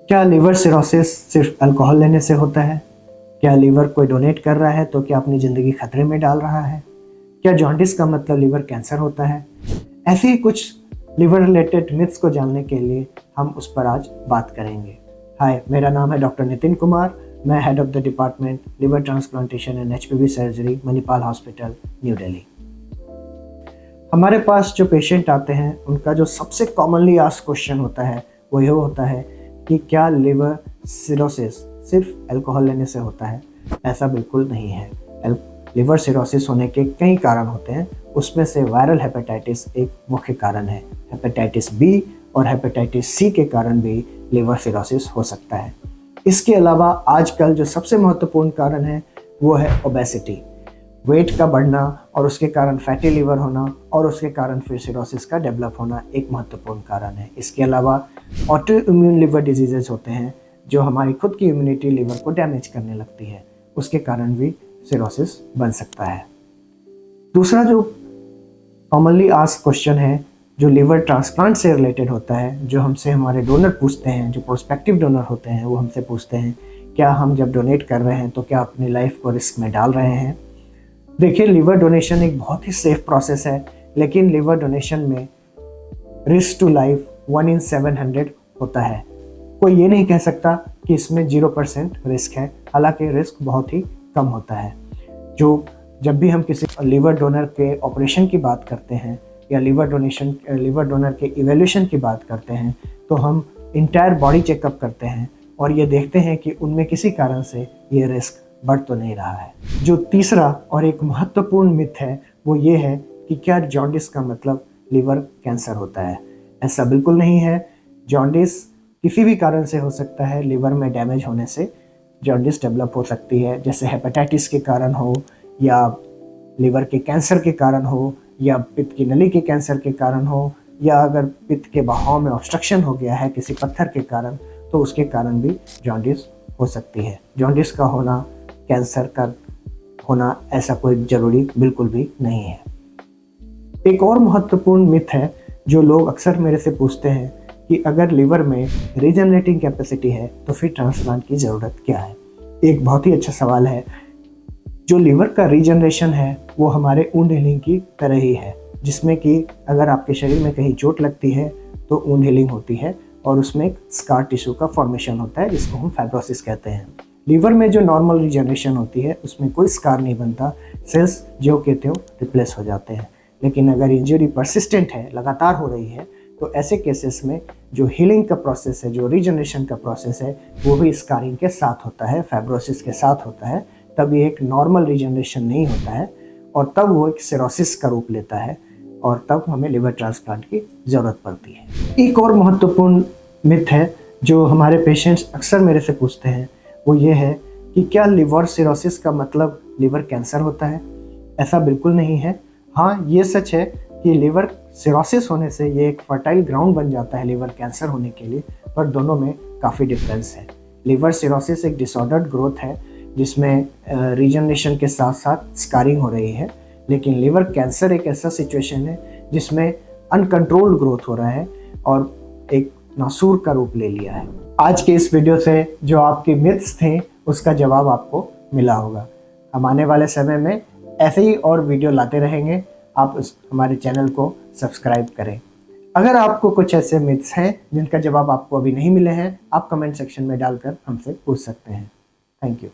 क्या liver cirrhosis सिर्फ alcohol लेने से होता है? क्या लीवर कोई डोनेट कर रहा है तो क्या अपनी ज़िंदगी खतरे में डाल रहा है? क्या जॉन्डिस का मतलब लीवर कैंसर होता है? ऐसे ही कुछ लिवर रिलेटेड मिथ्स को जानने के लिए हम उस पर आज बात करेंगे। हाय, मेरा नाम है डॉक्टर नितिन कुमार। मैं head of the department liver transplantation and HPV surgery, Manipal hospital, new Delhi. हमारे पास जो पेशेंट आते हैं उनका जो सबसे कॉमनली आस्क्ड क्वेश्चन होता है वो ये होता है कि क्या लिवर सिरोसिस सिर्फ अल्कोहल लेने से होता है? ऐसा बिल्कुल नहीं है। लिवर सिरोसिस होने के कई कारण होते हैं, उसमें से वायरल हेपेटाइटिस एक मुख्य कारण है। हेपेटाइटिस बी और हेपेटाइटिस सी के कारण भी लिवर सिरोसिस हो सकता है। इसके अलावा आजकल जो सबसे महत्वपूर्ण कारण है वो है ओबेसिटी, वेट का बढ़ना और उसके कारण फैटी लिवर होना और उसके कारण फिर सिरोसिस का डेवलप होना एक महत्वपूर्ण कारण है। इसके अलावा ऑटो इम्यून लिवर डिजीजेज होते हैं जो हमारी खुद की इम्यूनिटी लिवर को डैमेज करने लगती है, उसके कारण भी सिरोसिस बन सकता है। दूसरा जो कॉमनली आस्क्ड क्वेश्चन है जो लिवर ट्रांसप्लांट से रिलेटेड होता है, जो हमसे हमारे डोनर पूछते हैं, जो प्रोस्पेक्टिव डोनर होते हैं वो हमसे पूछते हैं क्या हम जब डोनेट कर रहे हैं तो क्या अपनी लाइफ को रिस्क में डाल रहे हैं? देखिए, लिवर डोनेशन एक बहुत ही सेफ प्रोसेस है, लेकिन लिवर डोनेशन में रिस्क टू लाइफ 1 in 700 होता है। कोई ये नहीं कह सकता कि इसमें 0% रिस्क है, हालांकि रिस्क बहुत ही कम होता है। जब भी हम किसी लिवर डोनर के ऑपरेशन की बात करते हैं या लिवर डोनर के इवैल्यूएशन की बात करते हैं तो हम इंटायर बॉडी चेकअप करते हैं और ये देखते हैं कि उनमें किसी कारण से ये रिस्क बढ़ तो नहीं रहा है। जो तीसरा और एक महत्वपूर्ण मिथ है वो ये है कि क्या जॉन्डिस का मतलब लिवर कैंसर होता है? ऐसा बिल्कुल नहीं है। जॉन्डिस किसी भी कारण से हो सकता है। लिवर में डैमेज होने से जॉन्डिस डेवलप हो सकती है, जैसे हेपेटाइटिस के कारण हो या लिवर के कैंसर के कारण हो या पित्त की नली के कैंसर के कारण हो या अगर पित्त के बहाव में ऑब्स्ट्रक्शन हो गया है किसी पत्थर के कारण तो उसके कारण भी जॉन्डिस हो सकती है। जॉन्डिस का होना कैंसर का होना ऐसा कोई ज़रूरी बिल्कुल भी नहीं है। एक और महत्वपूर्ण मिथ है जो लोग अक्सर मेरे से पूछते हैं कि अगर लिवर में रीजनरेटिंग कैपेसिटी है तो फिर ट्रांसप्लांट की ज़रूरत क्या है? एक बहुत ही अच्छा सवाल है। जो लिवर का रीजनरेशन है वो हमारे वुंड हीलिंग की तरह ही है, जिसमें कि अगर आपके शरीर में कहीं चोट लगती है तो वुंड हीलिंग होती है और उसमें एक स्कार टिश्यू का फॉर्मेशन होता है जिसको हम फाइब्रोसिस कहते हैं। लीवर में जो नॉर्मल रीजनरेशन होती है उसमें कोई स्कार नहीं बनता, सेल्स जो के त्यों रिप्लेस हो जाते हैं। लेकिन अगर इंजरी परसिस्टेंट है, लगातार हो रही है, तो ऐसे केसेस में जो हीलिंग का प्रोसेस है, जो रीजनरेशन का प्रोसेस है, वो भी स्कारिंग के साथ होता है, फाइब्रोसिस के साथ होता है। तब ये एक नॉर्मल रीजनरेशन नहीं होता है और तब वो एक सिरोसिस का रूप लेता है और तब हमें लिवर ट्रांसप्लांट की ज़रूरत पड़ती है। एक और महत्वपूर्ण मिथ है जो हमारे पेशेंट्स अक्सर मेरे से पूछते हैं वो ये है कि क्या लिवर सिरोसिस का मतलब लिवर कैंसर होता है? ऐसा बिल्कुल नहीं है। हाँ, ये सच है कि लिवर सिरोसिस होने से ये एक फर्टाइल ग्राउंड बन जाता है लिवर कैंसर होने के लिए, पर दोनों में काफ़ी डिफरेंस है। लिवर सिरोसिस एक डिसऑर्डर्ड ग्रोथ है जिसमें रीजनरेशन के साथ साथ स्कारिंग हो रही है, लेकिन लिवर कैंसर एक ऐसा सिचुएशन है जिसमें अनकंट्रोल्ड ग्रोथ हो रहा है और एक नासूर का रूप ले लिया है। आज के इस वीडियो से जो आपके मिथ्स थे उसका जवाब आपको मिला होगा। हम आने वाले समय में ऐसे ही और वीडियो लाते रहेंगे। आप हमारे चैनल को सब्सक्राइब करें। अगर आपको कुछ ऐसे मिथ्स हैं जिनका जवाब आपको अभी नहीं मिले हैं, आप कमेंट सेक्शन में डालकर हमसे पूछ सकते हैं। Thank you.